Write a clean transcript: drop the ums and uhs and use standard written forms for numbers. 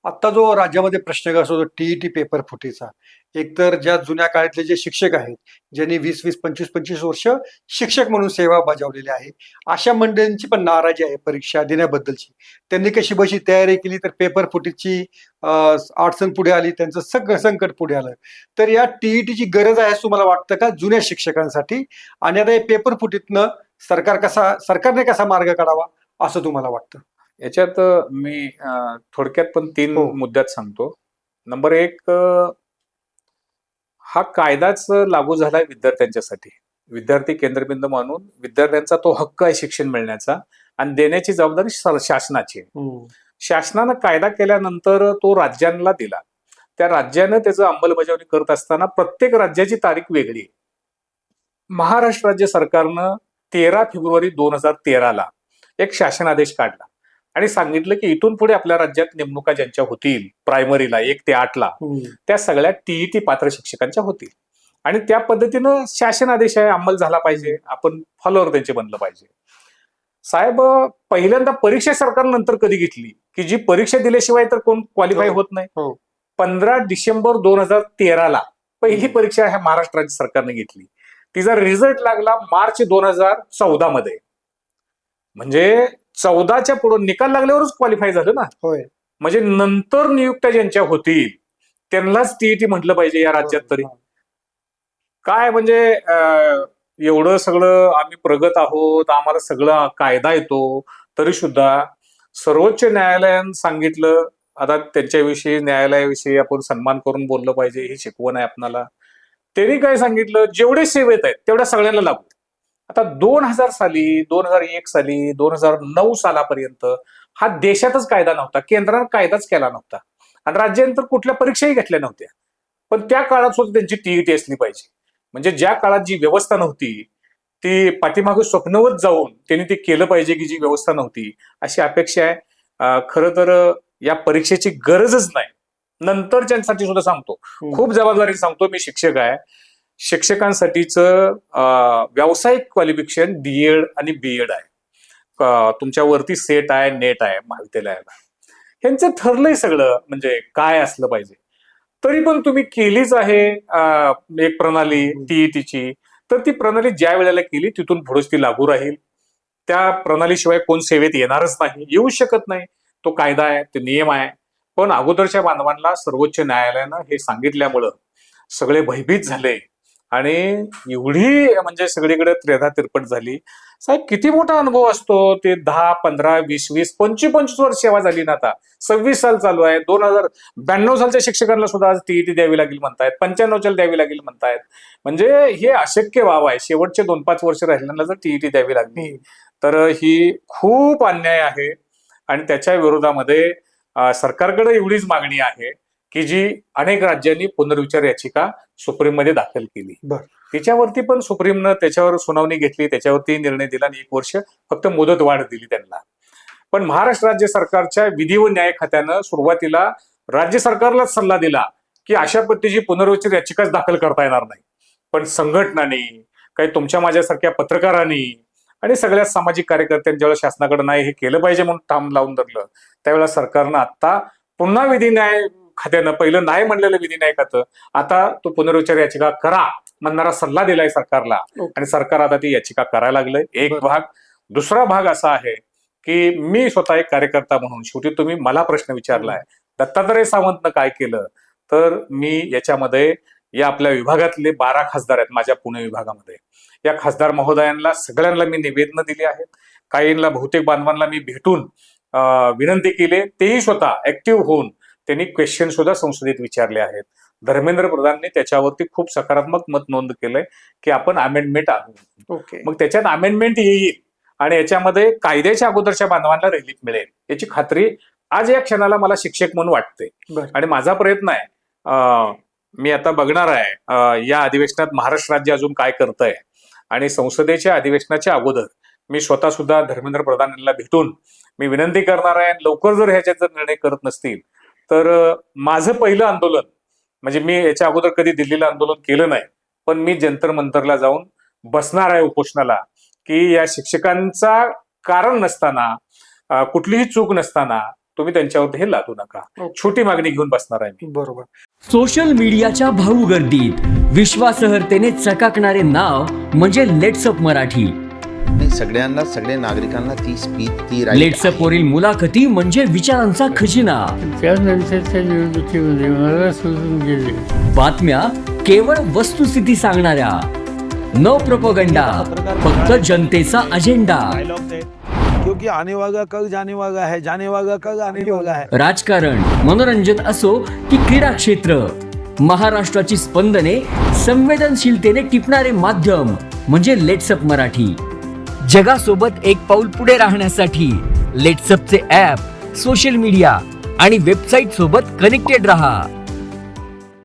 आत्ता जो राज्यामध्ये प्रश्न असतो टीईटी पेपर फुटीचा, एकतर ज्या जुन्या काळातले जे शिक्षक आहेत, ज्यांनी 20-20, 25-25 वर्ष शिक्षक म्हणून सेवा बजावलेली आहे, अशा मंडळींची पण नाराजी आहे परीक्षा देण्याबद्दलची. त्यांनी कशीबशी तयारी केली तर पेपर फुटीची अडचण पुढे आली, त्यांचं सगळं संकट पुढे आलं. तर या टीईटीची गरज आहे असं तुम्हाला वाटतं का जुन्या शिक्षकांसाठी? आणि आता हे पेपर फुटीतनं सरकारने कसा मार्ग काढावा असं तुम्हाला वाटतं? याच्यात मी थोडक्यात पण 3 हो. मुद्द्यात सांगतो. नंबर 1, हा कायदाच लागू झालाय विद्यार्थ्यांच्यासाठी. विद्यार्थी केंद्रबिंदू मानून विद्यार्थ्यांचा तो हक्क आहे शिक्षण मिळण्याचा आणि देण्याची जबाबदारी शासनाची आहे. हम्म. शासनानं कायदा केल्यानंतर तो राज्यांना दिला. त्या राज्यानं त्याचं अंमलबजावणी करत असताना प्रत्येक राज्याची तारीख वेगळी आहे. महाराष्ट्र राज्य सरकारनं 13 फेब्रुवारी 2013ला एक शासन आदेश काढला आणि सांगितलं की इथून पुढे आपल्या राज्यात नेमणुका ज्यांच्या होतील प्रायमरीला 1 ते 8ला त्या सगळ्या टीईटी पात्र शिक्षकांच्या होतील आणि त्या पद्धतीनं शासन आदेश आहे अंमल झाला पाहिजे, आपण फॉलोअर त्यांचे बनलं पाहिजे. साहेब, पहिल्यांदा परीक्षा सरकार नंतर कधी घेतली की जी परीक्षा दिल्याशिवाय तर कोण क्वालिफाय होत नाही. 15 डिसेंबर 2013ला पहिली परीक्षा ह्या महाराष्ट्र राज्य सरकारने घेतली. तिचा रिझल्ट लागला मार्च 2014 मध्ये. म्हणजे 14च्या पुढे निकाल लागल्यावरच क्वालिफाय झालं ना. होय. म्हणजे नंतर नियुक्त्या ज्यांच्या होतील त्यांनाच टीईटी म्हटलं पाहिजे या राज्यात तरी. काय म्हणजे एवढं सगळं आम्ही प्रगत आहोत, आम्हाला सगळं कायदा येतो, तरी सुद्धा सर्वोच्च न्यायालयानं सांगितलं. आता त्यांच्याविषयी न्यायालयाविषयी आपण सन्मान करून बोललं पाहिजे, ही शिकवण आहे आपणाला. त्यांनी काय सांगितलं, जेवढे सेवेत आहेत तेवढ्या सगळ्यांना लागू. आता 2000 साली, 2001 साली, 2009 सालापर्यंत हा देशातच कायदा नव्हता, केंद्रानं कायदाच केला नव्हता आणि राज्यांतर कुठल्या परीक्षाही घेतल्या नव्हत्या. पण त्या काळात सुद्धा त्यांची टीईटी असली पाहिजे. म्हणजे ज्या काळात जी व्यवस्था नव्हती ती पाठीमागे स्वप्नवत जाऊन त्यांनी ते केलं पाहिजे की जी व्यवस्था नव्हती, अशी अपेक्षा आहे. खरं तर या परीक्षेची गरजच नाही. नंतरच्यांसाठी सुद्धा सांगतो, खूप जबाबदारी सांगतो, मी शिक्षक आहे. शिक्षकांसाठीचं व्यावसायिक क्वालिफिकेशन डीएड आणि बीएड आहे. तुमच्यावरती सेट आहे, नेट आहे महाविद्यालयाला. ह्यांचं ठरलंय सगळं म्हणजे काय असलं पाहिजे. तरी पण तुम्ही केलीच आहे एक प्रणाली टीईटीची, तर ती प्रणाली ज्या वेळेला केली तिथून पुढेच ती लागू राहील. त्या प्रणालीशिवाय कोण सेवेत येणारच नाही, येऊ शकत नाही. तो कायदा आहे, ते नियम आहे. पण अगोदरच्या बांधवांना सर्वोच्च न्यायालयानं हे सांगितल्यामुळं सगळे भयभीत झाले आणि एवढी म्हणजे सगळीकडे त्रेधा तिरपट झाली. साहेब, किती मोठा अनुभव असतो. ते 10, 15, 20, 25 वर्ष सेवा झाली ना. आता 26 साल चालू आहे. 2092 सालच्या शिक्षकांना सुद्धा आज टीईटी द्यावी लागेल म्हणतायत, 95च्या द्यावी लागेल म्हणतायत. म्हणजे हे अशक्य व्हावं आहे. शेवटचे 2-5 वर्ष राहिल्यांना जर टीईटी द्यावी लागली तर ही खूप अन्याय आहे आणि त्याच्या विरोधामध्ये सरकारकडे एवढीच मागणी आहे की जी अनेक राज्यांनी पुनर्विचार याचिका सुप्रीम मध्ये दाखल केली. त्याच्यावरती पण सुप्रीमनं त्याच्यावर सुनावणी घेतली, त्याच्यावरती निर्णय दिला आणि 1 वर्ष फक्त मुदत वाढ दिली त्यांना. पण महाराष्ट्र राज्य सरकारच्या विधी व न्याय खात्यानं सुरुवातीला राज्य सरकारलाच सल्ला दिला की अशा पद्धतीची पुनर्विचार याचिकाच दाखल करता येणार नाही. पण संघटनांनी, काही तुमच्या माझ्यासारख्या पत्रकारांनी आणि सगळ्या सामाजिक कार्यकर्त्यांनी ज्यावेळेला शासनाकडे नाही हे केलं पाहिजे म्हणून ठाम लावून धरलं, त्यावेळेला सरकारनं आता पुन्हा विधी न्याय खात्यानं, पहिलं नाही म्हणलेलं विधी न्याय खातं, आता तो पुनर्विचार याचिका करा म्हणणारा सल्ला दिलाय सरकारला आणि सरकार आता ती याचिका करायला लागलंय. एक भाग. दुसरा भाग असा आहे की मी स्वतः एक कार्यकर्ता म्हणून, शेवटी तुम्ही मला प्रश्न विचारलाय दत्तात्रय सावंतनं काय केलं, तर मी याच्यामध्ये या आपल्या विभागातले 12 खासदार आहेत माझ्या पुणे विभागामध्ये. या खासदार महोदयांना सगळ्यांना मी निवेदनं दिली आहेत. काहींना, बहुतेक बांधवांना मी भेटून विनंती केली. तेही स्वतः ऍक्टिव्ह होऊन त्यांनी क्वेश्चन सुद्धा संसदेत विचारले आहेत. धर्मेंद्र प्रधानने त्याच्यावरती खूप सकारात्मक मत नोंद केलंय की आपण अमेंडमेंट आणू. मग त्याच्यात अमेंडमेंट येईल आणि याच्यामध्ये कायद्याच्या अगोदरच्या बांधवांना रिलीफ मिळेल याची खात्री आज या क्षणाला मला शिक्षक म्हणून वाटते. आणि माझा प्रयत्न आहे, मी आता बघणार आहे या अधिवेशनात महाराष्ट्र राज्य अजून काय करतंय आणि संसदेच्या अधिवेशनाच्या अगोदर मी स्वतः सुद्धा धर्मेंद्र प्रधान यांना भेटून मी विनंती करणार आहे. लवकर जर ह्याच्यात जर निर्णय करत नसतील तर माझं पहिलं आंदोलन, म्हणजे मी याच्या अगोदर कधी दिल्लीला आंदोलन केलं नाही, पण मी जंतर मंतरला जाऊन बसणार आहे उपोषणाला की या शिक्षकांचा कारण नसताना, कुठलीही चूक नसताना तुम्ही त्यांच्यावर हे लादू नका. छोटी मागणी घेऊन बसणार आहे मी. बरोबर. सोशल मीडियाच्या भाऊ गर्दीत विश्वासार्हतेने चकाकणारे नाव म्हणजे लेट्सअप मराठी. सगळ्यांना, सगळ्या नागरिकांना ती स्पीच, ती लेट्सअप वरील मुलाखती म्हणजे विचारांचा खजिना. त्यानंतरच्या निवडणुकीमध्ये मला सोडून गेले. बातम्या केवळ वस्तुस्थिती सांगणाऱ्या, न प्रोपगंडा, फक्त जनतेचा अजेंडा. क्योंकि आने वाला कल जाने वाला है, जाने वाला कल आने वाला है. राजकारण, मनोरंजन असो की क्रीडा क्षेत्र, महाराष्ट्राची स्पंदने संवेदनशीलतेने टिपणारे माध्यम म्हणजे लेट्सअप मराठी. जगासोबत एक पाऊल पुढे राहण्यासाठी लेट्सअपचे ॲप, सोशल मीडिया आणि वेबसाईट सोबत कनेक्टेड रहा.